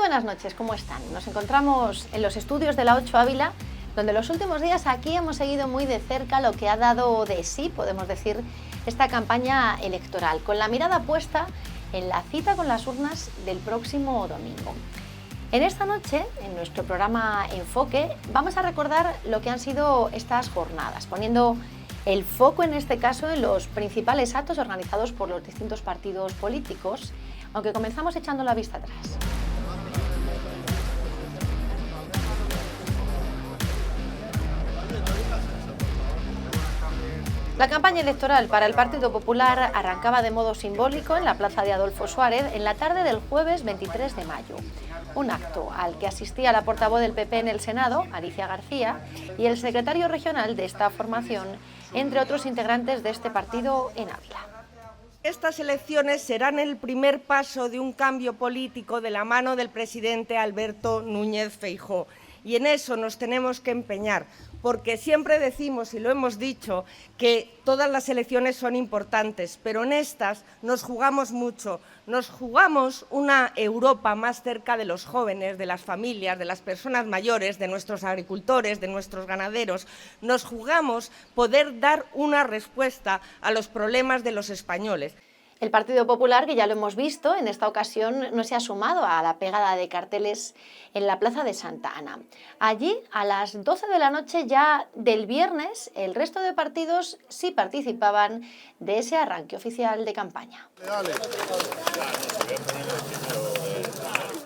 buenas noches, ¿cómo están? Nos encontramos en los estudios de la 8 Ávila, donde los últimos días aquí hemos seguido muy de cerca lo que ha dado de sí, podemos decir, esta campaña electoral, con la mirada puesta en la cita con las urnas del próximo domingo. En esta noche, en nuestro programa Enfoque, vamos a recordar lo que han sido estas jornadas, poniendo el foco en este caso en los principales actos organizados por los distintos partidos políticos, aunque comenzamos echando la vista atrás. La campaña electoral para el Partido Popular arrancaba de modo simbólico en la plaza de Adolfo Suárez en la tarde del jueves 23 de mayo. Un acto al que asistía la portavoz del PP en el Senado, Alicia García, y el secretario regional de esta formación, entre otros integrantes de este partido en Ávila. Estas elecciones serán el primer paso de un cambio político de la mano del presidente Alberto Núñez Feijóo. Y en eso nos tenemos que empeñar, porque siempre decimos, y lo hemos dicho, que todas las elecciones son importantes, pero en estas nos jugamos mucho. Nos jugamos una Europa más cerca de los jóvenes, de las familias, de las personas mayores, de nuestros agricultores, de nuestros ganaderos. Nos jugamos poder dar una respuesta a los problemas de los españoles. El Partido Popular, que ya lo hemos visto, en esta ocasión no se ha sumado a la pegada de carteles en la Plaza de Santa Ana. Allí, a las 12 de la noche ya del viernes, el resto de partidos sí participaban de ese arranque oficial de campaña.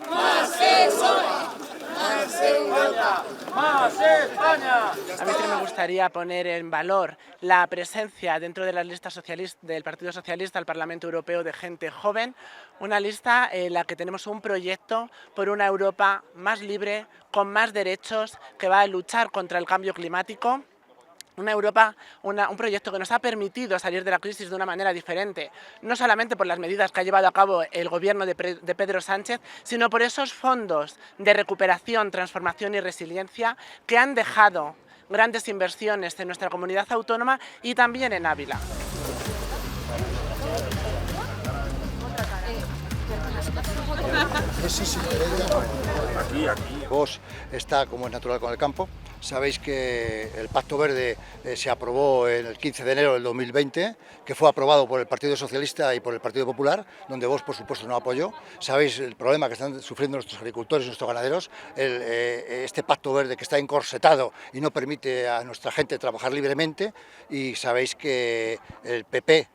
¡Más Europa! ¡Más Europa! ¡Más España! A mí sí me gustaría poner en valor la presencia dentro de las listas del Partido Socialista al Parlamento Europeo de gente joven, una lista en la que tenemos un proyecto por una Europa más libre, con más derechos, que va a luchar contra el cambio climático. Una Europa, un proyecto que nos ha permitido salir de la crisis de una manera diferente, no solamente por las medidas que ha llevado a cabo el gobierno de Pedro Sánchez, sino por esos fondos de recuperación, transformación y resiliencia que han dejado grandes inversiones en nuestra comunidad autónoma y también en Ávila. Aquí. Vox está, como es natural, con el campo. Sabéis que el Pacto Verde se aprobó el 15 de enero del 2020, que fue aprobado por el Partido Socialista y por el Partido Popular, donde Vox, por supuesto, no apoyó. Sabéis el problema que están sufriendo nuestros agricultores y nuestros ganaderos, este Pacto Verde que está encorsetado y no permite a nuestra gente trabajar libremente. Y sabéis que el PP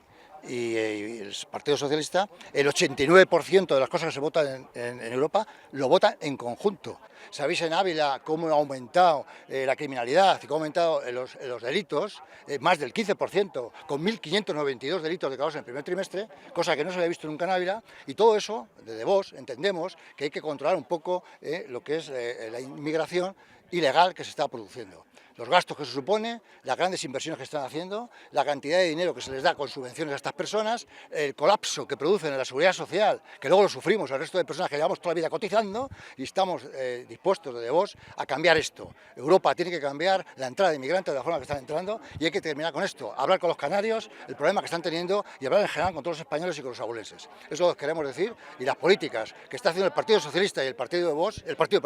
y el Partido Socialista, el 89% de las cosas que se votan en Europa lo votan en conjunto. ¿Sabéis en Ávila cómo ha aumentado la criminalidad y cómo ha aumentado los delitos? Más del 15%, con 1.592 delitos declarados en el primer trimestre, cosa que no se había visto nunca en Ávila, y todo eso, desde Vox, entendemos que hay que controlar un poco lo que es la inmigración ilegal que se está produciendo. Los gastos que se supone, las grandes inversiones que están haciendo, la cantidad de dinero que se les da con subvenciones a estas personas, el colapso que producen en la seguridad social, que luego lo sufrimos el resto de personas que llevamos toda la vida cotizando, y estamos dispuestos desde Vox a cambiar esto. Europa tiene que cambiar la entrada de inmigrantes de la forma que están entrando y hay que terminar con esto, hablar con los canarios, el problema que están teniendo y hablar en general con todos los españoles y con los abulenses. Eso es lo que queremos decir, y las políticas que está haciendo el Partido Socialista y el Partido de Vox, el Partido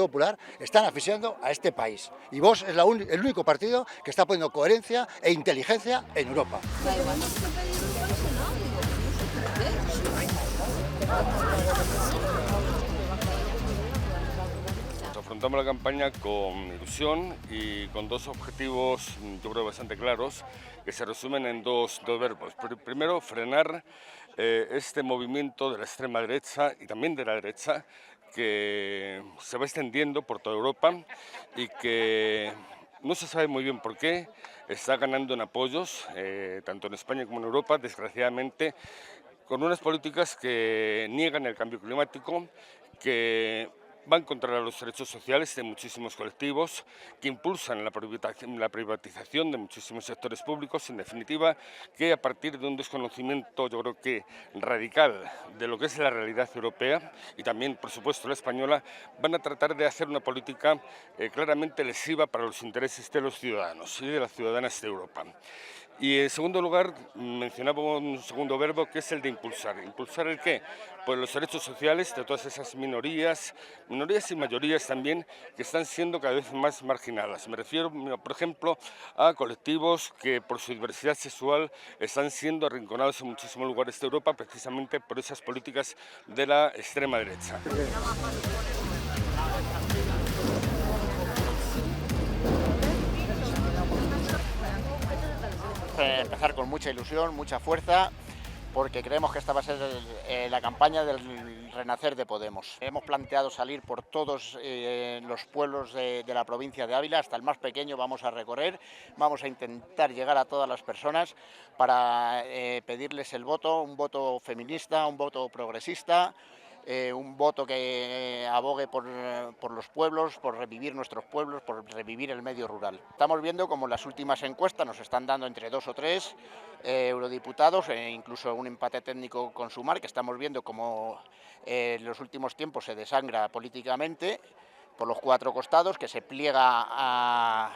Popular, están asfixiando a este país. Y Vox es el único partido que está poniendo coherencia e inteligencia en Europa. Afrontamos la campaña con ilusión y con dos objetivos, yo creo, bastante claros, que se resumen en dos verbos. Primero, frenar este movimiento de la extrema derecha y también de la derecha, que se va extendiendo por toda Europa y que no se sabe muy bien por qué está ganando en apoyos, tanto en España como en Europa, desgraciadamente, con unas políticas que niegan el cambio climático, que van contra los derechos sociales de muchísimos colectivos, que impulsan la privatización de muchísimos sectores públicos, en definitiva, que a partir de un desconocimiento, yo creo que radical, de lo que es la realidad europea y también, por supuesto, la española, van a tratar de hacer una política claramente lesiva para los intereses de los ciudadanos y de las ciudadanas de Europa. Y en segundo lugar, mencionaba un segundo verbo que es el de impulsar. ¿Impulsar el qué? Pues los derechos sociales de todas esas minorías y mayorías también, que están siendo cada vez más marginadas. Me refiero, por ejemplo, a colectivos que por su diversidad sexual están siendo arrinconados en muchísimos lugares de Europa precisamente por esas políticas de la extrema derecha. Empezar con mucha ilusión, mucha fuerza, porque creemos que esta va a ser la campaña del renacer de Podemos. Hemos planteado salir por todos los pueblos de la provincia de Ávila, hasta el más pequeño vamos a recorrer, vamos a intentar llegar a todas las personas para pedirles el voto, un voto feminista, un voto progresista, un voto que abogue por los pueblos, por revivir nuestros pueblos, por revivir el medio rural. Estamos viendo como las últimas encuestas nos están dando entre 2 o 3 eurodiputados, incluso un empate técnico con Sumar, que estamos viendo como en los últimos tiempos se desangra políticamente por los 4 costados, que se pliega a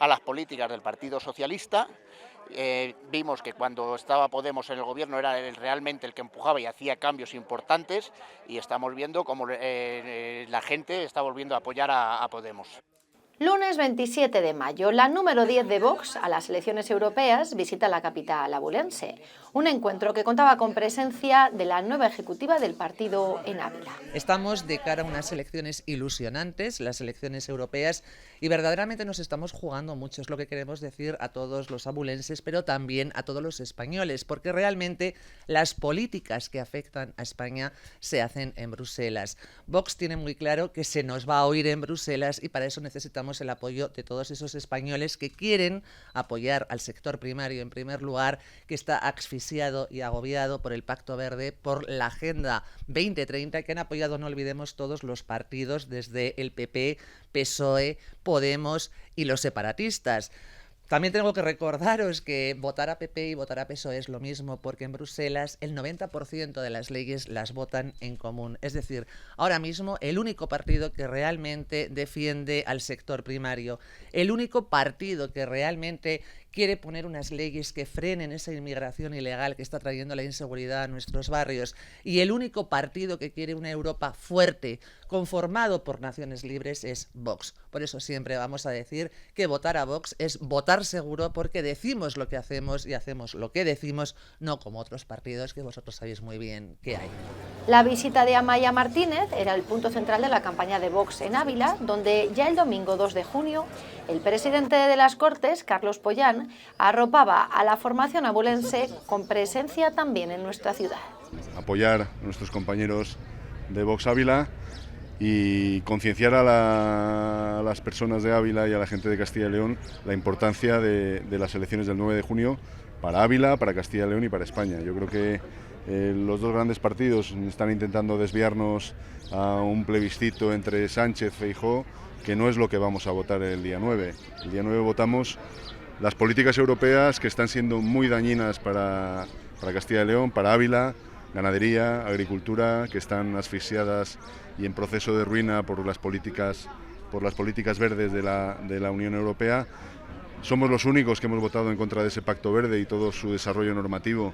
las políticas del Partido Socialista. Vimos que cuando estaba Podemos en el gobierno era realmente el que empujaba y hacía cambios importantes, y estamos viendo cómo la gente está volviendo a apoyar a Podemos. Lunes 27 de mayo, la número 10 de Vox a las elecciones europeas visita la capital abulense. Un encuentro que contaba con presencia de la nueva ejecutiva del partido en Ávila. Estamos de cara a unas elecciones ilusionantes, las elecciones europeas, y verdaderamente nos estamos jugando mucho, es lo que queremos decir a todos los abulenses, pero también a todos los españoles, porque realmente las políticas que afectan a España se hacen en Bruselas. Vox tiene muy claro que se nos va a oír en Bruselas y para eso necesitamos el apoyo de todos esos españoles que quieren apoyar al sector primario en primer lugar, que está asfixiado y agobiado por el Pacto Verde, por la Agenda 2030, que han apoyado, no olvidemos, todos los partidos, desde el PP, PSOE, Podemos y los separatistas. También tengo que recordaros que votar a PP y votar a PSOE es lo mismo, porque en Bruselas el 90% de las leyes las votan en común. Es decir, ahora mismo el único partido que realmente defiende al sector primario, el único partido que realmente quiere poner unas leyes que frenen esa inmigración ilegal que está trayendo la inseguridad a nuestros barrios, y el único partido que quiere una Europa fuerte, conformado por naciones libres, es Vox. Por eso siempre vamos a decir que votar a Vox es votar seguro, porque decimos lo que hacemos y hacemos lo que decimos, no como otros partidos que vosotros sabéis muy bien que hay. La visita de Amaia Martínez era el punto central de la campaña de Vox en Ávila, donde ya el domingo 2 de junio el presidente de las Cortes, Carlos Pollán, arropaba a la formación abulense con presencia también en nuestra ciudad. Apoyar a nuestros compañeros de Vox Ávila y concienciar a las personas de Ávila y a la gente de Castilla y León la importancia de las elecciones del 9 de junio para Ávila, para Castilla y León y para España. Yo creo que los dos grandes partidos están intentando desviarnos a un plebiscito entre Sánchez y Feijóo, que no es lo que vamos a votar el día 9. El día 9 votamos las políticas europeas que están siendo muy dañinas para Castilla y León, para Ávila, ganadería, agricultura, que están asfixiadas y en proceso de ruina por las políticas verdes de la Unión Europea. Somos los únicos que hemos votado en contra de ese Pacto Verde y todo su desarrollo normativo,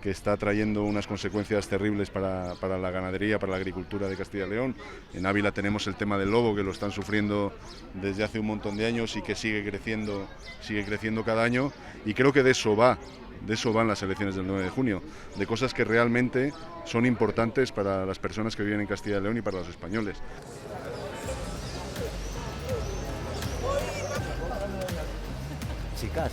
que está trayendo unas consecuencias terribles para la ganadería, para la agricultura de Castilla y León. En Ávila tenemos el tema del lobo, que lo están sufriendo desde hace un montón de años y que sigue creciendo cada año, y creo que de eso van las elecciones del 9 de junio, de cosas que realmente son importantes para las personas que viven en Castilla y León y para los españoles. Chicas.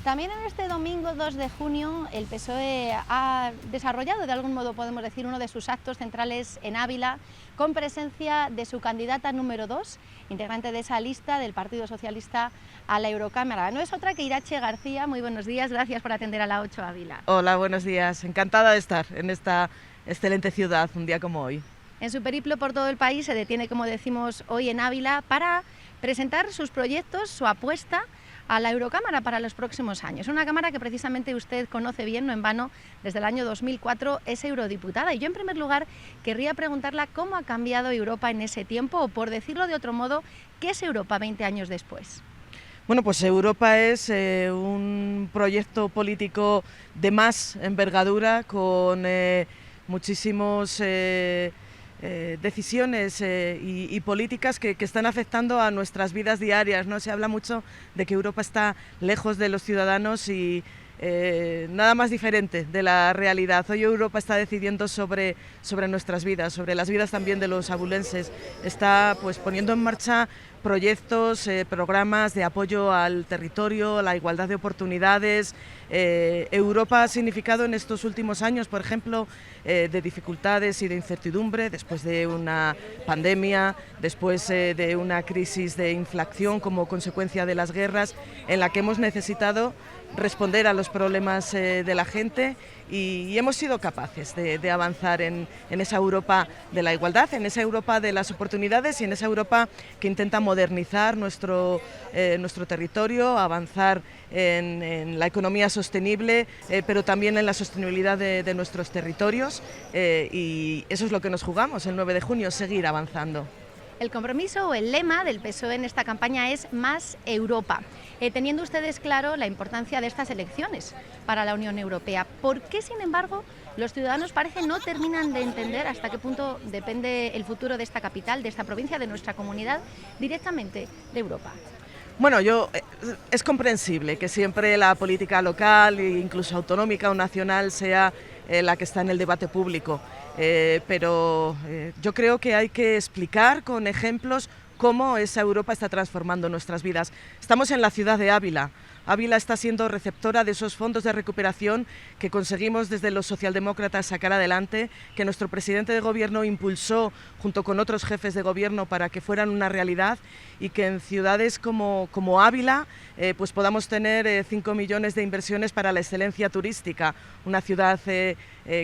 También en este domingo 2 de junio el PSOE ha desarrollado, de algún modo podemos decir, uno de sus actos centrales en Ávila, con presencia de su candidata número 2, integrante de esa lista del Partido Socialista a la Eurocámara. No es otra que Irache García. Muy buenos días, gracias por atender a la 8 Ávila. Hola, buenos días. Encantada de estar en esta excelente ciudad un día como hoy. En su periplo por todo el país se detiene, como decimos, hoy en Ávila para presentar sus proyectos, su apuesta a la Eurocámara para los próximos años. Una cámara que precisamente usted conoce bien, no en vano, desde el año 2004 es eurodiputada. Y yo, en primer lugar, querría preguntarle cómo ha cambiado Europa en ese tiempo, o por decirlo de otro modo, ¿qué es Europa 20 años después? Bueno, pues Europa es un proyecto político de más envergadura, con muchísimos decisiones y políticas que están afectando a nuestras vidas diarias, ¿no? Se habla mucho de que Europa está lejos de los ciudadanos y nada más diferente de la realidad. Hoy Europa está decidiendo sobre nuestras vidas, sobre las vidas también de los abulenses. Está pues poniendo en marcha proyectos, programas de apoyo al territorio, a la igualdad de oportunidades. Europa ha significado en estos últimos años, por ejemplo, de dificultades y de incertidumbre, después de una pandemia, después de una crisis de inflación como consecuencia de las guerras, en la que hemos necesitado responder a los problemas de la gente y hemos sido capaces de avanzar en esa Europa de la igualdad, en esa Europa de las oportunidades y en esa Europa que intenta modernizar nuestro territorio, avanzar en la economía sostenible, pero también en la sostenibilidad de nuestros territorios, y eso es lo que nos jugamos el 9 de junio, seguir avanzando. El compromiso o el lema del PSOE en esta campaña es Más Europa. Teniendo ustedes claro la importancia de estas elecciones para la Unión Europea, ¿por qué, sin embargo, los ciudadanos parece no terminan de entender hasta qué punto depende el futuro de esta capital, de esta provincia, de nuestra comunidad, directamente de Europa? Bueno, es comprensible que siempre la política local e incluso autonómica o nacional sea la que está en el debate público, pero yo creo que hay que explicar con ejemplos cómo esa Europa está transformando nuestras vidas. Estamos en la ciudad de Ávila. Ávila está siendo receptora de esos fondos de recuperación que conseguimos desde los socialdemócratas sacar adelante, que nuestro presidente de gobierno impulsó junto con otros jefes de gobierno para que fueran una realidad, y que en ciudades como Ávila pues podamos tener 5 millones de inversiones para la excelencia turística. Una ciudad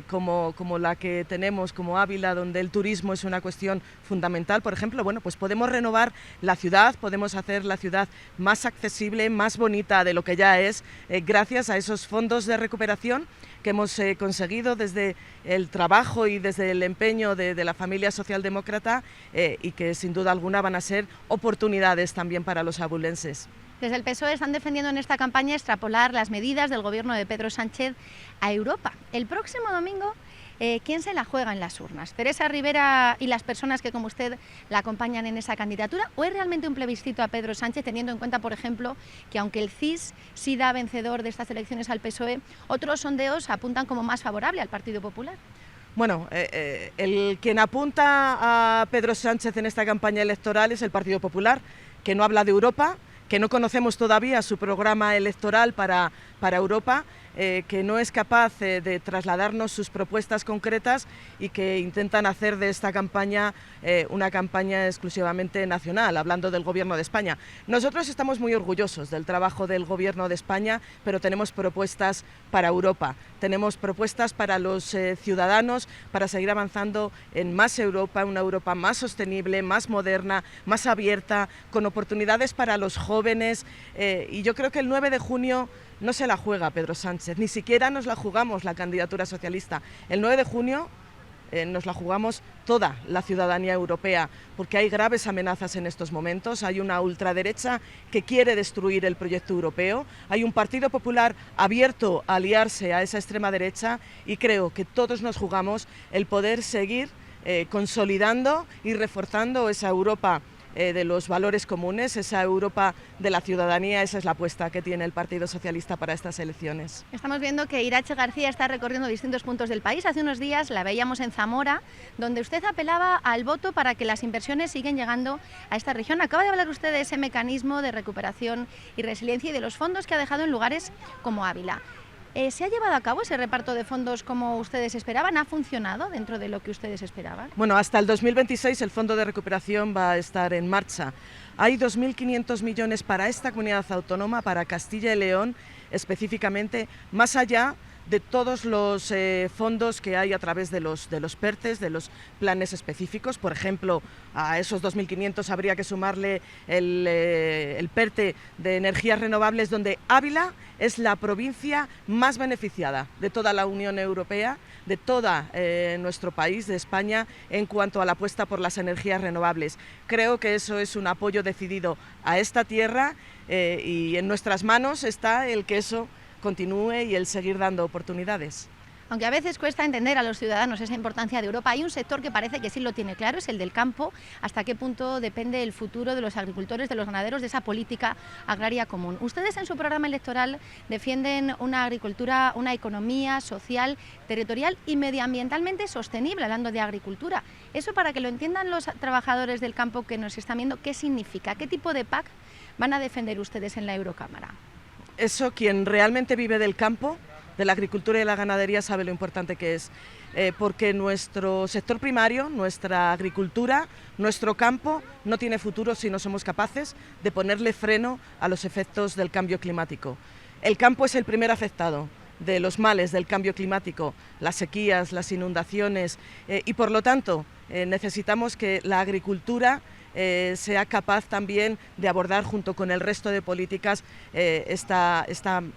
como la que tenemos, como Ávila, donde el turismo es una cuestión fundamental, por ejemplo, bueno, pues podemos renovar la ciudad, podemos hacer la ciudad más accesible, más bonita de lo que ya es, gracias a esos fondos de recuperación que hemos conseguido desde el trabajo y desde el empeño de la familia socialdemócrata, y que sin duda alguna van a ser oportunidades también para los abulenses. Desde el PSOE están defendiendo en esta campaña extrapolar las medidas del gobierno de Pedro Sánchez a Europa. El próximo domingo, ¿quién se la juega en las urnas? ¿Teresa Rivera y las personas que como usted la acompañan en esa candidatura? ¿O es realmente un plebiscito a Pedro Sánchez, teniendo en cuenta, por ejemplo, que aunque el CIS sí da vencedor de estas elecciones al PSOE, otros sondeos apuntan como más favorable al Partido Popular? Bueno, quien apunta a Pedro Sánchez en esta campaña electoral es el Partido Popular, que no habla de Europa, que no conocemos todavía su programa electoral para Europa, que no es capaz de trasladarnos sus propuestas concretas y que intentan hacer de esta campaña una campaña exclusivamente nacional, hablando del Gobierno de España. Nosotros estamos muy orgullosos del trabajo del Gobierno de España, pero tenemos propuestas para Europa, tenemos propuestas para los ciudadanos, para seguir avanzando en más Europa, una Europa más sostenible, más moderna, más abierta, con oportunidades para los jóvenes, y yo creo que el 9 de junio no se la juega Pedro Sánchez, ni siquiera nos la jugamos la candidatura socialista. El 9 de junio nos la jugamos toda la ciudadanía europea, porque hay graves amenazas en estos momentos. Hay una ultraderecha que quiere destruir el proyecto europeo, hay un Partido Popular abierto a aliarse a esa extrema derecha, y creo que todos nos jugamos el poder seguir consolidando y reforzando esa Europa de los valores comunes, esa Europa de la ciudadanía. Esa es la apuesta que tiene el Partido Socialista para estas elecciones. Estamos viendo que Irache García está recorriendo distintos puntos del país. Hace unos días la veíamos en Zamora, donde usted apelaba al voto para que las inversiones siguen llegando a esta región. Acaba de hablar usted de ese mecanismo de recuperación y resiliencia y de los fondos que ha dejado en lugares como Ávila. ¿Se ha llevado a cabo ese reparto de fondos como ustedes esperaban? ¿Ha funcionado dentro de lo que ustedes esperaban? Bueno, hasta el 2026 el Fondo de Recuperación va a estar en marcha. Hay 2.500 millones para esta comunidad autónoma, para Castilla y León específicamente, más allá de todos los fondos que hay a través de los PERTEs, de los planes específicos. Por ejemplo, a esos 2.500 habría que sumarle el PERTE de energías renovables, donde Ávila es la provincia más beneficiada de toda la Unión Europea, de toda nuestro país, de España, en cuanto a la apuesta por las energías renovables. Creo que eso es un apoyo decidido a esta tierra y en nuestras manos está el que eso continúe y el seguir dando oportunidades. Aunque a veces cuesta entender a los ciudadanos esa importancia de Europa, hay un sector que parece que sí lo tiene claro, es el del campo. ¿Hasta qué punto depende el futuro de los agricultores, de los ganaderos, de esa política agraria común? Ustedes en su programa electoral defienden una agricultura, una economía social, territorial y medioambientalmente sostenible, hablando de agricultura. Eso, para que lo entiendan los trabajadores del campo que nos están viendo, ¿qué significa? ¿Qué tipo de PAC van a defender ustedes en la Eurocámara? Eso, quien realmente vive del campo, de la agricultura y la ganadería, sabe lo importante que es, porque nuestro sector primario, nuestra agricultura, nuestro campo no tiene futuro si no somos capaces de ponerle freno a los efectos del cambio climático. El campo es el primer afectado de los males del cambio climático, las sequías, las inundaciones, y por lo tanto necesitamos que la agricultura sea capaz también de abordar junto con el resto de políticas esta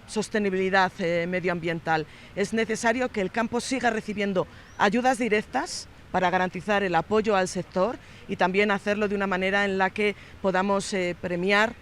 sostenibilidad medioambiental. Es necesario que el campo siga recibiendo ayudas directas para garantizar el apoyo al sector y también hacerlo de una manera en la que podamos premiar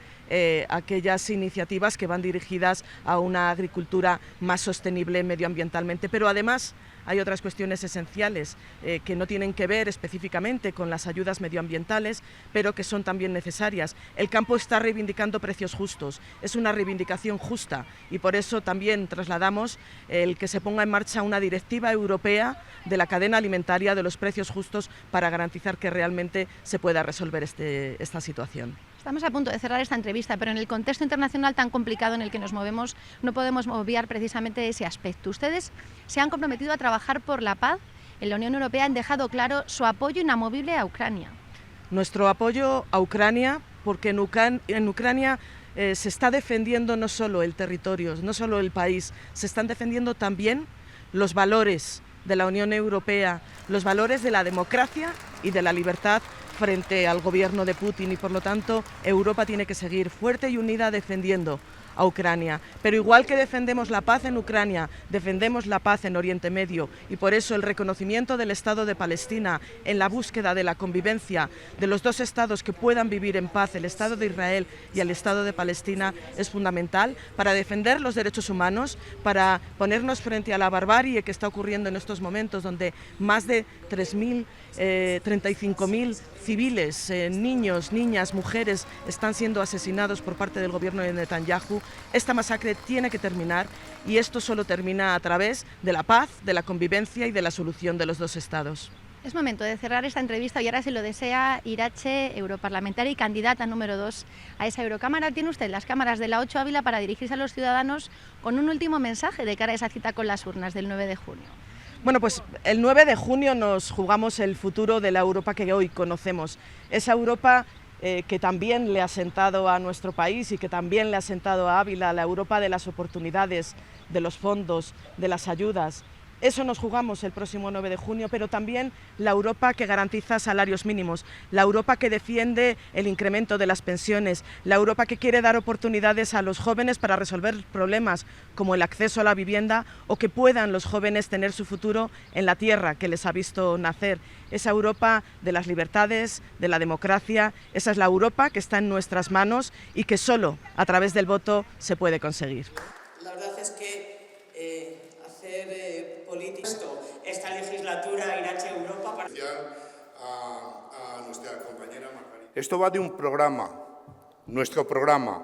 aquellas iniciativas que van dirigidas a una agricultura más sostenible medioambientalmente, pero además hay otras cuestiones esenciales que no tienen que ver específicamente con las ayudas medioambientales, pero que son también necesarias. El campo está reivindicando precios justos, es una reivindicación justa y por eso también trasladamos el que se ponga en marcha una directiva europea de la cadena alimentaria de los precios justos para garantizar que realmente se pueda resolver esta situación. Estamos a punto de cerrar esta entrevista, pero en el contexto internacional tan complicado en el que nos movemos no podemos obviar precisamente ese aspecto. Ustedes se han comprometido a trabajar por la paz. En la Unión Europea han dejado claro su apoyo inamovible a Ucrania. Nuestro apoyo a Ucrania, porque en Ucrania se está defendiendo no solo el territorio, no solo el país, se están defendiendo también los valores de la Unión Europea, los valores de la democracia y de la libertad frente al gobierno de Putin y por lo tanto Europa tiene que seguir fuerte y unida defendiendo a Ucrania. Pero igual que defendemos la paz en Ucrania, defendemos la paz en Oriente Medio y por eso el reconocimiento del Estado de Palestina en la búsqueda de la convivencia de los dos estados que puedan vivir en paz, el Estado de Israel y el Estado de Palestina, es fundamental para defender los derechos humanos, para ponernos frente a la barbarie que está ocurriendo en estos momentos, donde más de 35.000 civiles, niños, niñas, mujeres están siendo asesinados por parte del gobierno de Netanyahu. Esta masacre tiene que terminar y esto solo termina a través de la paz, de la convivencia y de la solución de los dos estados. Es momento de cerrar esta entrevista y ahora, si lo desea, Irache, europarlamentaria y candidata número 2 a esa Eurocámara, tiene usted las cámaras de la 8 Ávila para dirigirse a los ciudadanos con un último mensaje de cara a esa cita con las urnas del 9 de junio. Bueno, pues el 9 de junio nos jugamos el futuro de la Europa que hoy conocemos. Esa Europa que también le ha sentado a nuestro país y que también le ha sentado a Ávila, la Europa de las oportunidades, de los fondos, de las ayudas. Eso nos jugamos el próximo 9 de junio, pero también la Europa que garantiza salarios mínimos, la Europa que defiende el incremento de las pensiones, la Europa que quiere dar oportunidades a los jóvenes para resolver problemas como el acceso a la vivienda o que puedan los jóvenes tener su futuro en la tierra que les ha visto nacer. Esa Europa de las libertades, de la democracia, esa es la Europa que está en nuestras manos y que solo a través del voto se puede conseguir. La verdad es que hacer política, esta legislatura Irache Europa para... a nuestra compañera Margarita. Esto va de un programa, nuestro programa,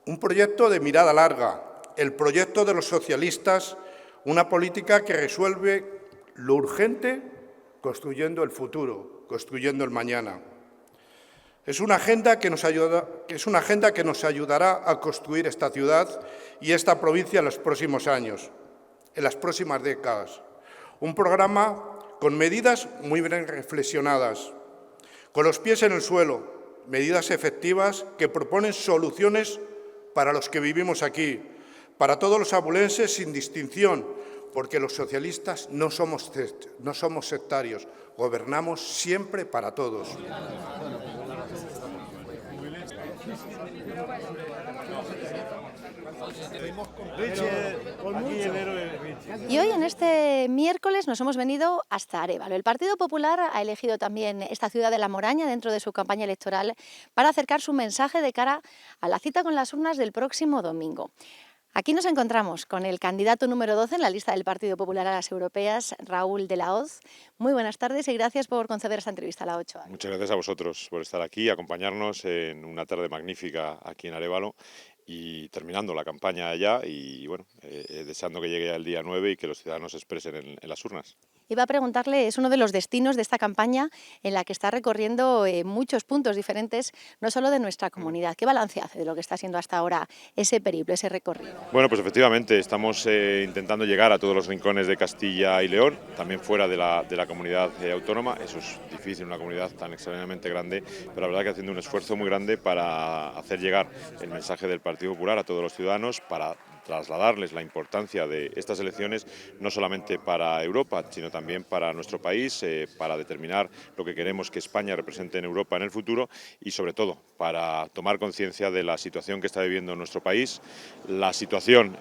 un proyecto de mirada larga, el proyecto de los socialistas, una política que resuelve lo urgente construyendo el futuro, construyendo el mañana. Es una agenda que nos ayudará a construir esta ciudad y esta provincia en los próximos años, en las próximas décadas. Un programa con medidas muy bien reflexionadas, con los pies en el suelo, medidas efectivas que proponen soluciones para los que vivimos aquí, para todos los abulenses sin distinción, porque los socialistas no somos sectarios, gobernamos siempre para todos. Y hoy, en este miércoles, nos hemos venido hasta Arévalo. El Partido Popular ha elegido también esta ciudad de La Moraña dentro de su campaña electoral para acercar su mensaje de cara a la cita con las urnas del próximo domingo. Aquí nos encontramos con el candidato número 12 en la lista del Partido Popular a las europeas, Raúl de la Hoz. Muy buenas tardes y gracias por conceder esta entrevista a la 8. Muchas gracias a vosotros por estar aquí y acompañarnos en una tarde magnífica aquí en Arévalo y terminando la campaña allá y bueno, deseando que llegue el día 9 y que los ciudadanos se expresen en las urnas. Iba a preguntarle, es uno de los destinos de esta campaña en la que está recorriendo muchos puntos diferentes, no solo de nuestra comunidad. ¿Qué balance hace de lo que está siendo hasta ahora ese periplo, ese recorrido? Bueno, pues efectivamente estamos intentando llegar a todos los rincones de Castilla y León, también fuera de la comunidad autónoma. Eso es difícil en una comunidad tan extraordinariamente grande, pero la verdad que haciendo un esfuerzo muy grande para hacer llegar el mensaje del Partido Popular a todos los ciudadanos, para trasladarles la importancia de estas elecciones, no solamente para Europa, sino también para nuestro país, para determinar lo que queremos que España represente en Europa en el futuro y, sobre todo, para tomar conciencia de la situación que está viviendo nuestro país, la situación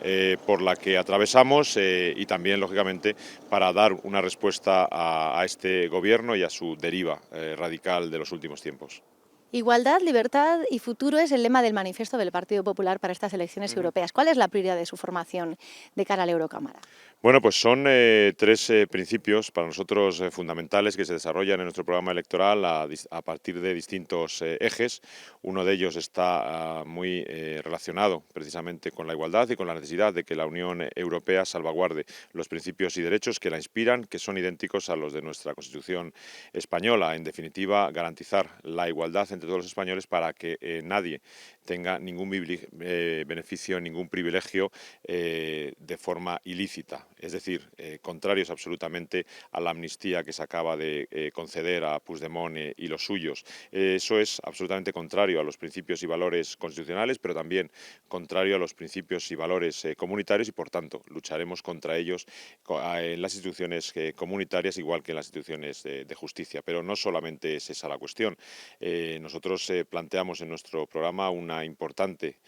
por la que atravesamos y también, lógicamente, para dar una respuesta a este gobierno y a su deriva radical de los últimos tiempos. Igualdad, libertad y futuro es el lema del manifiesto del Partido Popular para estas elecciones europeas. ¿Cuál es la prioridad de su formación de cara a la Eurocámara? Bueno, pues son tres principios para nosotros fundamentales que se desarrollan en nuestro programa electoral a partir de distintos ejes. Uno de ellos está muy relacionado precisamente con la igualdad y con la necesidad de que la Unión Europea salvaguarde los principios y derechos que la inspiran, que son idénticos a los de nuestra Constitución española. En definitiva, garantizar la igualdad entre todos los españoles para que nadie tenga ningún beneficio, ningún privilegio de forma ilícita. Es decir, contrarios absolutamente a la amnistía que se acaba de conceder a Puigdemont y los suyos. Eso es absolutamente contrario a los principios y valores constitucionales, pero también contrario a los principios y valores comunitarios y, por tanto, lucharemos contra ellos en las instituciones comunitarias igual que en las instituciones de justicia. Pero no solamente es esa la cuestión. Nosotros planteamos en nuestro programa una importante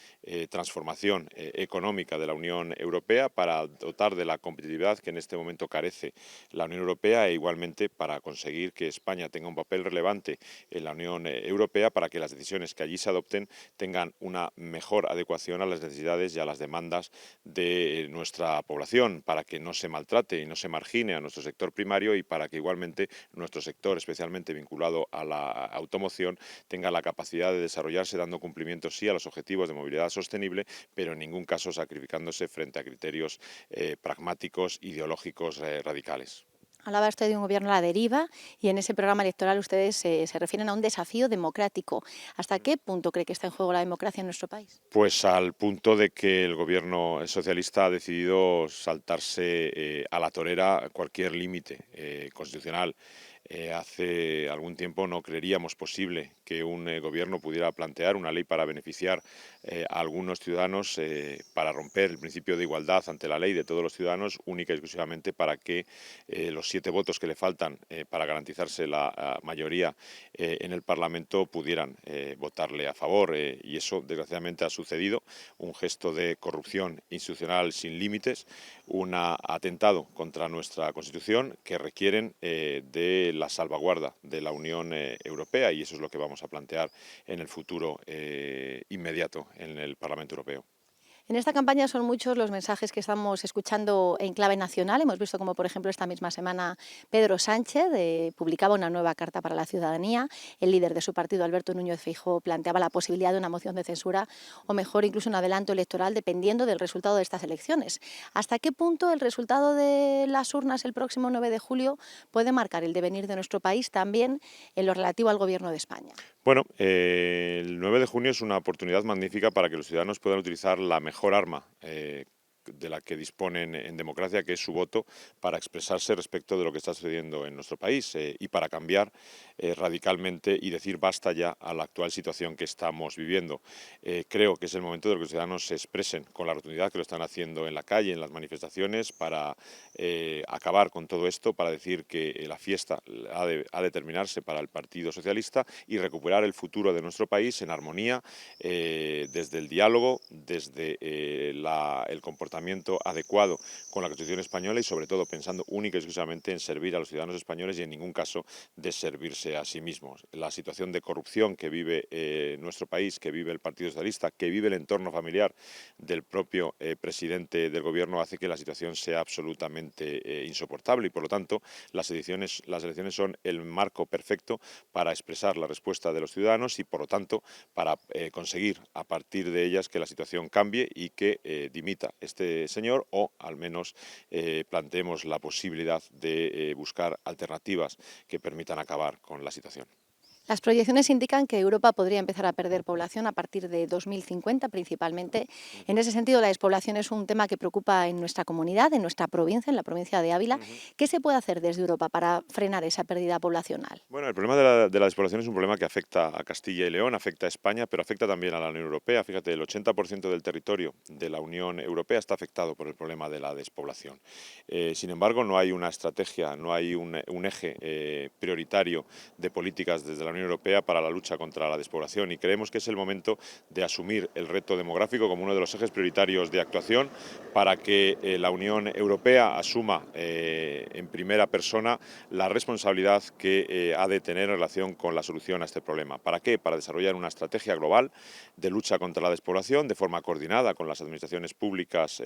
transformación económica de la Unión Europea para dotar de la competitividad que en este momento carece la Unión Europea e igualmente para conseguir que España tenga un papel relevante en la Unión Europea para que las decisiones que allí se adopten tengan una mejor adecuación a las necesidades y a las demandas de nuestra población, para que no se maltrate y no se margine a nuestro sector primario y para que igualmente nuestro sector, especialmente vinculado a la automoción, tenga la capacidad de desarrollarse dando cumplimiento sí a los objetivos de movilidad sostenible, pero en ningún caso sacrificándose frente a criterios pragmáticos, ideológicos radicales. Hablaba usted de un gobierno a la deriva y en ese programa electoral ustedes se refieren a un desafío democrático. ¿Hasta qué punto cree que está en juego la democracia en nuestro país? Pues al punto de que el gobierno socialista ha decidido saltarse a la torera cualquier límite constitucional. Hace algún tiempo no creeríamos posible que un gobierno pudiera plantear una ley para beneficiar a algunos ciudadanos, para romper el principio de igualdad ante la ley de todos los ciudadanos, única y exclusivamente para que los 7 votos que le faltan para garantizarse la mayoría en el Parlamento pudieran votarle a favor. Y eso, desgraciadamente, ha sucedido. Un gesto de corrupción institucional sin límites, un atentado contra nuestra Constitución que requieren de la salvaguarda de la Unión Europea, y eso es lo que vamos a plantear en el futuro inmediato en el Parlamento Europeo. En esta campaña son muchos los mensajes que estamos escuchando en clave nacional. Hemos visto como, por ejemplo, esta misma semana Pedro Sánchez publicaba una nueva carta para la ciudadanía. El líder de su partido, Alberto Núñez Feijóo, planteaba la posibilidad de una moción de censura o, mejor, incluso un adelanto electoral dependiendo del resultado de estas elecciones. ¿Hasta qué punto el resultado de las urnas el próximo 9 de julio puede marcar el devenir de nuestro país también en lo relativo al Gobierno de España? Bueno, el 9 de junio es una oportunidad magnífica para que los ciudadanos puedan utilizar la mejor arma la que disponen en democracia, que es su voto, para expresarse respecto de lo que está sucediendo en nuestro país y para cambiar radicalmente y decir basta ya a la actual situación que estamos viviendo. Creo que es el momento de que los ciudadanos se expresen con la rotundidad que lo están haciendo en la calle, en las manifestaciones, para acabar con todo esto, para decir que la fiesta ha de terminarse para el Partido Socialista y recuperar el futuro de nuestro país en armonía, desde el diálogo, desde el comportamiento adecuado con la Constitución española y sobre todo pensando única y exclusivamente en servir a los ciudadanos españoles y en ningún caso de servirse a sí mismos. La situación de corrupción que vive nuestro país, que vive el Partido Socialista, que vive el entorno familiar del propio presidente del Gobierno hace que la situación sea absolutamente insoportable y por lo tanto las elecciones son el marco perfecto para expresar la respuesta de los ciudadanos y por lo tanto para conseguir a partir de ellas que la situación cambie y que dimita este señor o al menos planteemos la posibilidad de buscar alternativas que permitan acabar con la situación. Las proyecciones indican que Europa podría empezar a perder población a partir de 2050 principalmente. En ese sentido, la despoblación es un tema que preocupa en nuestra comunidad, en nuestra provincia, en la provincia de Ávila. ¿Qué se puede hacer desde Europa para frenar esa pérdida poblacional? Bueno, el problema de la despoblación es un problema que afecta a Castilla y León, afecta a España, pero afecta también a la Unión Europea. Fíjate, el 80% del territorio de la Unión Europea está afectado por el problema de la despoblación. Sin embargo, no hay una estrategia, no hay un eje prioritario de políticas desde la Unión Europea para la lucha contra la despoblación y creemos que es el momento de asumir el reto demográfico como uno de los ejes prioritarios de actuación para que la Unión Europea asuma en primera persona la responsabilidad que ha de tener en relación con la solución a este problema. ¿Para qué? Para desarrollar una estrategia global de lucha contra la despoblación de forma coordinada con las administraciones públicas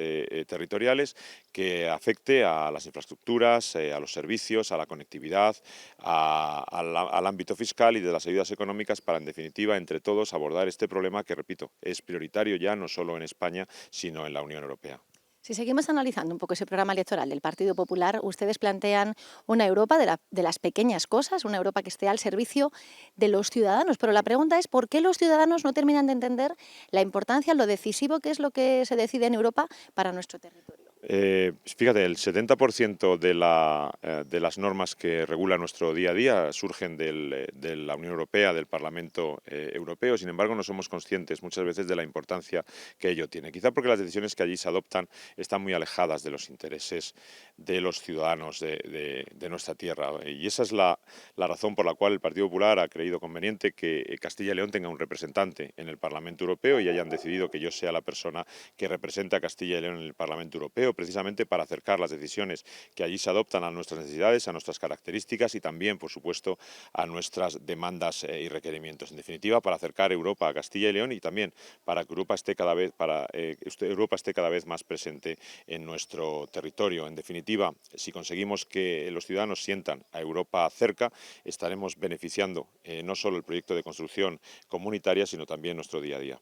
territoriales que afecte a las infraestructuras, a los servicios, a la conectividad, al ámbito fiscal y de las ayudas económicas para, en definitiva, entre todos abordar este problema que, repito, es prioritario ya no solo en España, sino en la Unión Europea. Si seguimos analizando un poco ese programa electoral del Partido Popular, ustedes plantean una Europa de las pequeñas cosas, una Europa que esté al servicio de los ciudadanos. Pero la pregunta es, ¿por qué los ciudadanos no terminan de entender la importancia, lo decisivo que es lo que se decide en Europa para nuestro territorio? Fíjate, el 70% de las normas que regulan nuestro día a día surgen de la Unión Europea, del Parlamento Europeo. Sin embargo, no somos conscientes muchas veces de la importancia que ello tiene. Quizá porque las decisiones que allí se adoptan están muy alejadas de los intereses de los ciudadanos de nuestra tierra. Y esa es la razón por la cual el Partido Popular ha creído conveniente que Castilla y León tenga un representante en el Parlamento Europeo y hayan decidido que yo sea la persona que represente a Castilla y León en el Parlamento Europeo, precisamente para acercar las decisiones que allí se adoptan a nuestras necesidades, a nuestras características y también, por supuesto, a nuestras demandas y requerimientos. En definitiva, para acercar Europa a Castilla y León y también para que Europa esté cada vez más presente en nuestro territorio. En definitiva, si conseguimos que los ciudadanos sientan a Europa cerca, estaremos beneficiando no solo el proyecto de construcción comunitaria, sino también nuestro día a día.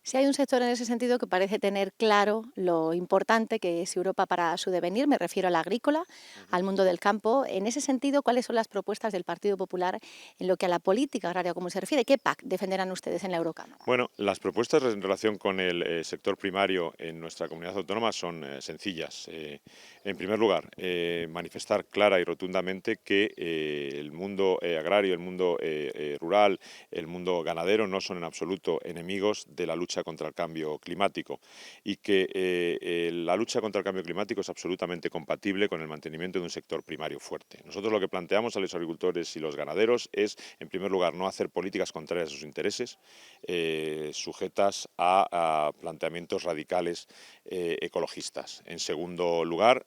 Si hay un sector en ese sentido que parece tener claro lo importante que es Europa para su devenir, me refiero al agrícola, al mundo del campo. En ese sentido, ¿cuáles son las propuestas del Partido Popular en lo que a la política agraria común se refiere? ¿Qué PAC defenderán ustedes en la Eurocámara? Bueno, las propuestas en relación con el sector primario en nuestra comunidad autónoma son sencillas. En primer lugar, manifestar clara y rotundamente que el mundo agrario, el mundo rural, el mundo ganadero no son en absoluto enemigos de la lucha contra el cambio climático y que la lucha contra el cambio climático es absolutamente compatible con el mantenimiento de un sector primario fuerte. Nosotros lo que planteamos a los agricultores y los ganaderos es, en primer lugar, no hacer políticas contrarias a sus intereses, sujetas a planteamientos radicales ecologistas. En segundo lugar,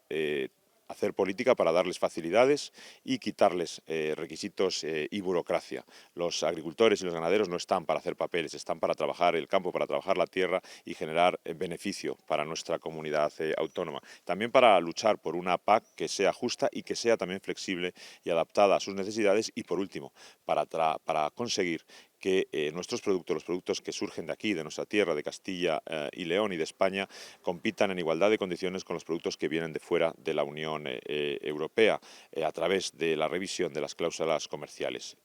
hacer política para darles facilidades y quitarles requisitos y burocracia. Los agricultores y los ganaderos no están para hacer papeles, están para trabajar el campo, para trabajar la tierra y generar beneficio para nuestra comunidad autónoma. También para luchar por una PAC que sea justa y que sea también flexible y adaptada a sus necesidades y, por último, para conseguir que nuestros productos, los productos que surgen de aquí, de nuestra tierra, de Castilla y León y de España, compitan en igualdad de condiciones con los productos que vienen de fuera de la Unión Europea a través de la revisión de las cláusulas comerciales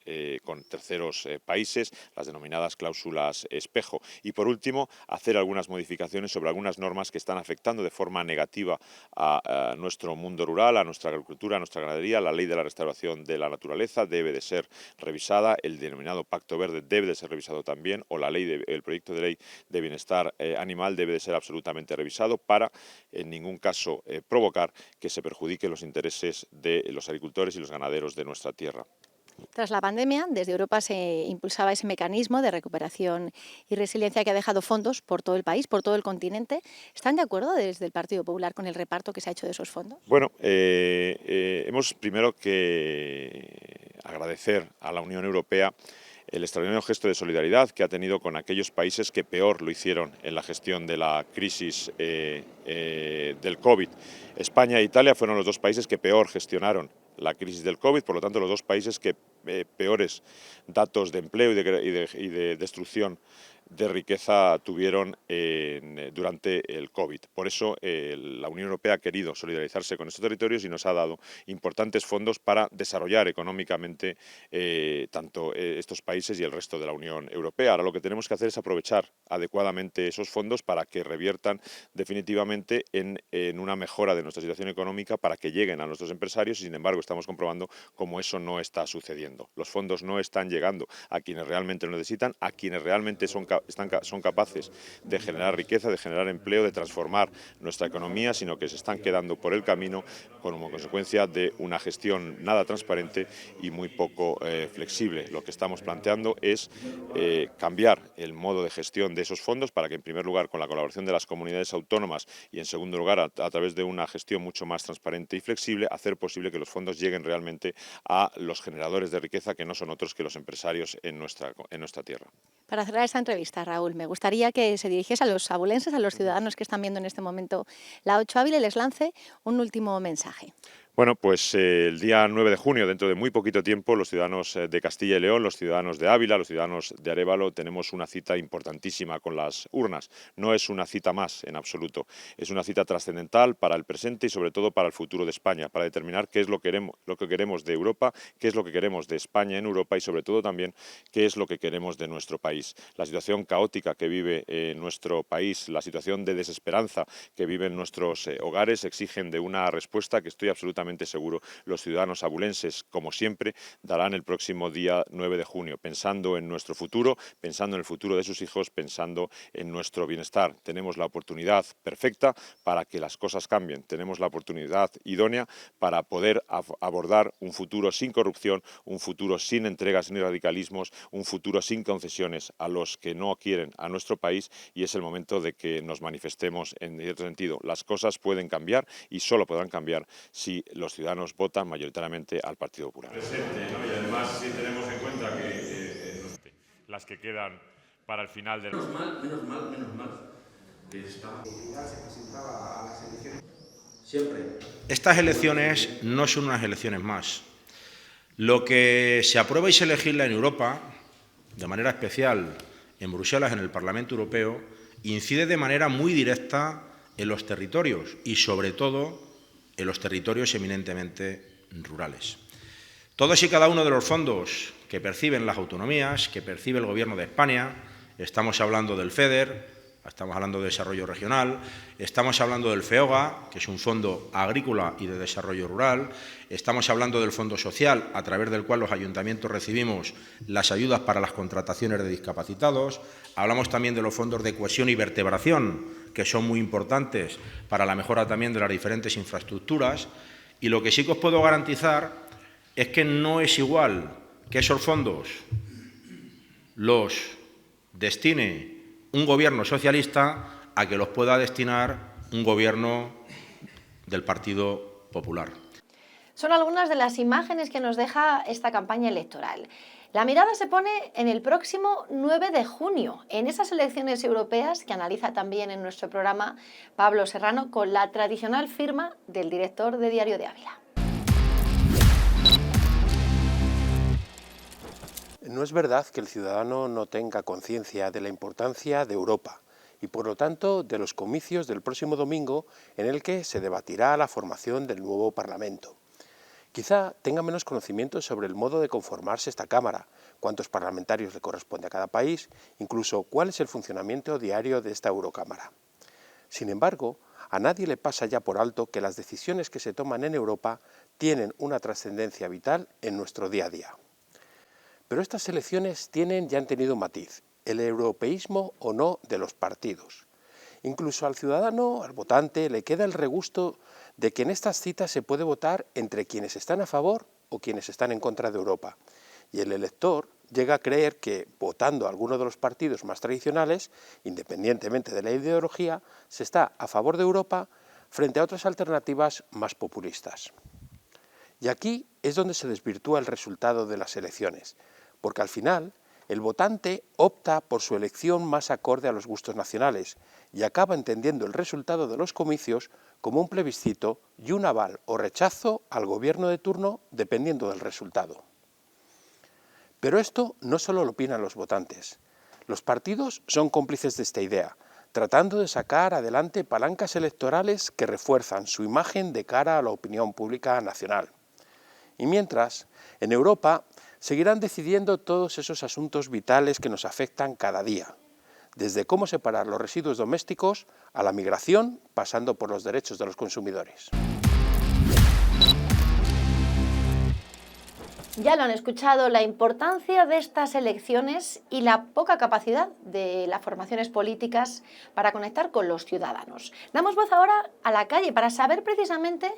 con terceros países, las denominadas cláusulas espejo. Y por último, hacer algunas modificaciones sobre algunas normas que están afectando de forma negativa a nuestro mundo rural, a nuestra agricultura, a nuestra ganadería. La ley de la restauración de la naturaleza debe de ser revisada, el denominado Pacto Verde debe de ser revisado también, o el proyecto de ley de bienestar animal debe de ser absolutamente revisado para en ningún caso provocar que se perjudiquen los intereses de los agricultores y los ganaderos de nuestra tierra. Tras la pandemia, desde Europa se impulsaba ese mecanismo de recuperación y resiliencia que ha dejado fondos por todo el país, por todo el continente. ¿Están de acuerdo desde el Partido Popular con el reparto que se ha hecho de esos fondos? Bueno, hemos primero que agradecer a la Unión Europea el extraordinario gesto de solidaridad que ha tenido con aquellos países que peor lo hicieron en la gestión de la crisis del COVID. España e Italia fueron los dos países que peor gestionaron la crisis del COVID, por lo tanto los dos países que peores datos de empleo y de destrucción de riqueza tuvieron durante el COVID. Por eso la Unión Europea ha querido solidarizarse con estos territorios y nos ha dado importantes fondos para desarrollar económicamente tanto estos países y el resto de la Unión Europea. Ahora lo que tenemos que hacer es aprovechar adecuadamente esos fondos para que reviertan definitivamente en una mejora de nuestra situación económica, para que lleguen a nuestros empresarios, y sin embargo estamos comprobando cómo eso no está sucediendo. Los fondos no están llegando a quienes realmente lo necesitan, a quienes realmente son capaces de generar riqueza, de generar empleo, de transformar nuestra economía, sino que se están quedando por el camino como consecuencia de una gestión nada transparente y muy poco flexible. Lo que estamos planteando es cambiar el modo de gestión de esos fondos para que, en primer lugar, con la colaboración de las comunidades autónomas y, en segundo lugar, a través de una gestión mucho más transparente y flexible, hacer posible que los fondos lleguen realmente a los generadores de riqueza, que no son otros que los empresarios en nuestra tierra. Para cerrar esta entrevista, Raúl, me gustaría que se dirigiese a los abulenses, a los ciudadanos que están viendo en este momento la 8 Ávila, y les lance un último mensaje. Bueno, pues el día 9 de junio, dentro de muy poquito tiempo, los ciudadanos de Castilla y León, los ciudadanos de Ávila, los ciudadanos de Arévalo, tenemos una cita importantísima con las urnas. No es una cita más en absoluto, es una cita trascendental para el presente y sobre todo para el futuro de España, para determinar qué es lo que queremos de Europa, qué es lo que queremos de España en Europa y sobre todo también qué es lo que queremos de nuestro país. La situación caótica que vive nuestro país, la situación de desesperanza que viven nuestros hogares exigen de una respuesta que estoy absolutamente seguro los ciudadanos abulenses, como siempre, darán el próximo día 9 de junio, pensando en nuestro futuro, pensando en el futuro de sus hijos, pensando en nuestro bienestar. Tenemos la oportunidad perfecta para que las cosas cambien, tenemos la oportunidad idónea para poder abordar un futuro sin corrupción, un futuro sin entregas ni radicalismos, un futuro sin concesiones a los que no quieren a nuestro país, y es el momento de que nos manifestemos en cierto sentido. Las cosas pueden cambiar y solo podrán cambiar si los ciudadanos votan mayoritariamente al Partido Popular. Presente, ¿no? Y además sí tenemos en cuenta que las que quedan para el final del... Menos mal. Siempre. Estas elecciones no son unas elecciones más. Lo que se aprueba y se legisla en Europa, de manera especial en Bruselas, en el Parlamento Europeo, incide de manera muy directa en los territorios y, sobre todo, en los territorios eminentemente rurales. Todos y cada uno de los fondos que perciben las autonomías, que percibe el Gobierno de España, estamos hablando del FEDER, estamos hablando de desarrollo regional, estamos hablando del FEOGA, que es un fondo agrícola y de desarrollo rural, estamos hablando del Fondo Social, a través del cual los ayuntamientos recibimos las ayudas para las contrataciones de discapacitados, hablamos también de los fondos de cohesión y vertebración, que son muy importantes para la mejora también de las diferentes infraestructuras, y lo que sí que os puedo garantizar es que no es igual que esos fondos los destine un gobierno socialista a que los pueda destinar un gobierno del Partido Popular. Son algunas de las imágenes que nos deja esta campaña electoral. La mirada se pone en el próximo 9 de junio, en esas elecciones europeas que analiza también en nuestro programa Pablo Serrano, con la tradicional firma del director de Diario de Ávila. No es verdad que el ciudadano no tenga conciencia de la importancia de Europa y, por lo tanto, de los comicios del próximo domingo en el que se debatirá la formación del nuevo Parlamento. Quizá tenga menos conocimiento sobre el modo de conformarse esta Cámara, cuántos parlamentarios le corresponde a cada país, incluso cuál es el funcionamiento diario de esta Eurocámara. Sin embargo, a nadie le pasa ya por alto que las decisiones que se toman en Europa tienen una trascendencia vital en nuestro día a día. Pero estas elecciones tienen y han tenido un matiz, el europeísmo o no de los partidos. Incluso al ciudadano, al votante, le queda el regusto de que en estas citas se puede votar entre quienes están a favor o quienes están en contra de Europa. Y el elector llega a creer que, votando a alguno de los partidos más tradicionales, independientemente de la ideología, se está a favor de Europa frente a otras alternativas más populistas. Y aquí es donde se desvirtúa el resultado de las elecciones, porque al final el votante opta por su elección más acorde a los gustos nacionales y acaba entendiendo el resultado de los comicios como un plebiscito y un aval o rechazo al gobierno de turno dependiendo del resultado. Pero esto no solo lo opinan los votantes. Los partidos son cómplices de esta idea, tratando de sacar adelante palancas electorales que refuerzan su imagen de cara a la opinión pública nacional. Y mientras, en Europa seguirán decidiendo todos esos asuntos vitales que nos afectan cada día, desde cómo separar los residuos domésticos a la migración, pasando por los derechos de los consumidores. Ya lo han escuchado, la importancia de estas elecciones y la poca capacidad de las formaciones políticas para conectar con los ciudadanos. Damos voz ahora a la calle para saber precisamente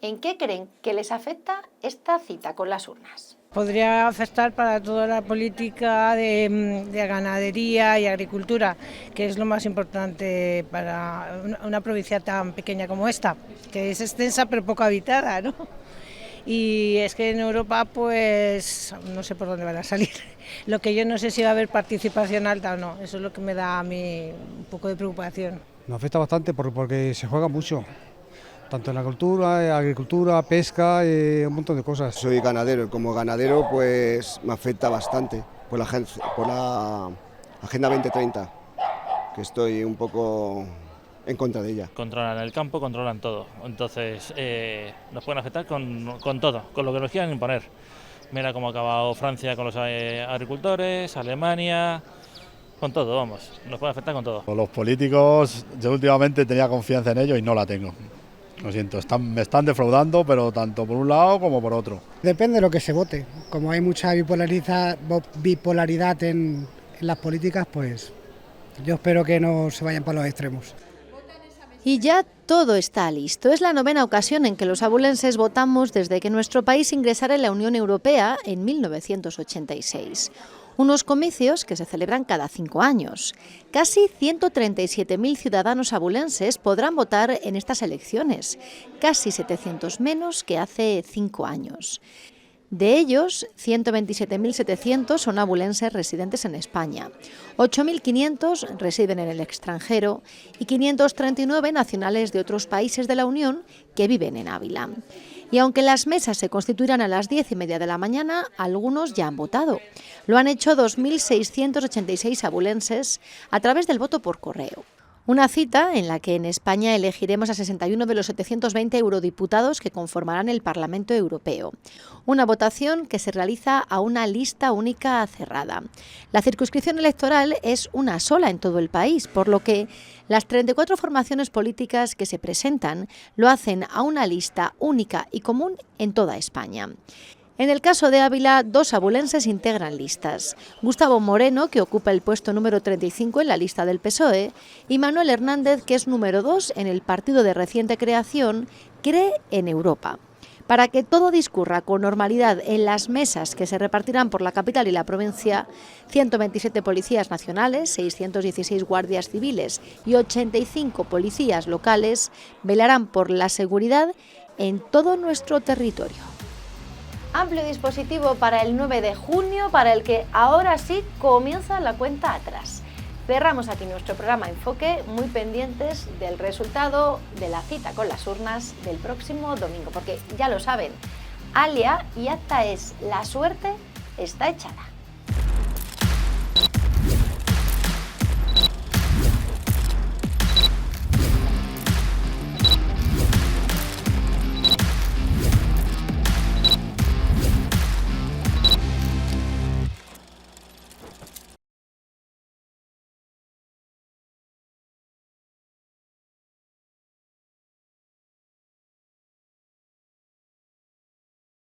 en qué creen que les afecta esta cita con las urnas. Podría afectar para toda la política de ganadería y agricultura, que es lo más importante para una provincia tan pequeña como esta, que es extensa pero poco habitada, ¿no? Y es que en Europa, pues, no sé por dónde van a salir. Lo que yo no sé si va a haber participación alta o no, eso es lo que me da a mí un poco de preocupación. Nos afecta bastante porque se juega mucho, tanto en la cultura, agricultura, pesca, un montón de cosas. Soy ganadero y como ganadero pues me afecta bastante por la Agenda 2030, que estoy un poco en contra de ella. Controlan el campo, controlan todo, entonces nos pueden afectar con todo, con lo que nos quieran imponer. Mira cómo ha acabado Francia con los agricultores, Alemania, con todo, vamos, nos pueden afectar con todo. Los políticos, yo últimamente tenía confianza en ellos y no la tengo. Lo siento, me están defraudando, pero tanto por un lado como por otro. Depende de lo que se vote, como hay mucha bipolaridad en las políticas, pues yo espero que no se vayan para los extremos. Y ya todo está listo. Es la 9ª ocasión en que los abulenses votamos desde que nuestro país ingresara en la Unión Europea en 1986. Unos comicios que se celebran cada 5 años. Casi 137.000 ciudadanos abulenses podrán votar en estas elecciones, casi 700 menos que hace 5 años. De ellos, 127.700 son abulenses residentes en España, 8.500 residen en el extranjero y 539 nacionales de otros países de la Unión que viven en Ávila. Y aunque las mesas se constituirán a las 10:30 de la mañana, algunos ya han votado. Lo han hecho 2.686 abulenses a través del voto por correo. Una cita en la que en España elegiremos a 61 de los 720 eurodiputados que conformarán el Parlamento Europeo. Una votación que se realiza a una lista única cerrada. La circunscripción electoral es una sola en todo el país, por lo que las 34 formaciones políticas que se presentan lo hacen a una lista única y común en toda España. En el caso de Ávila, 2 abulenses integran listas. Gustavo Moreno, que ocupa el puesto número 35 en la lista del PSOE, y Manuel Hernández, que es número 2 en el partido de reciente creación, Cree en Europa. Para que todo discurra con normalidad en las mesas que se repartirán por la capital y la provincia, 127 policías nacionales, 616 guardias civiles y 85 policías locales velarán por la seguridad en todo nuestro territorio. Amplio dispositivo para el 9 de junio, para el que ahora sí comienza la cuenta atrás. Cerramos aquí nuestro programa Enfoque, muy pendientes del resultado de la cita con las urnas del próximo domingo, porque ya lo saben, alia y acta es, la suerte está echada.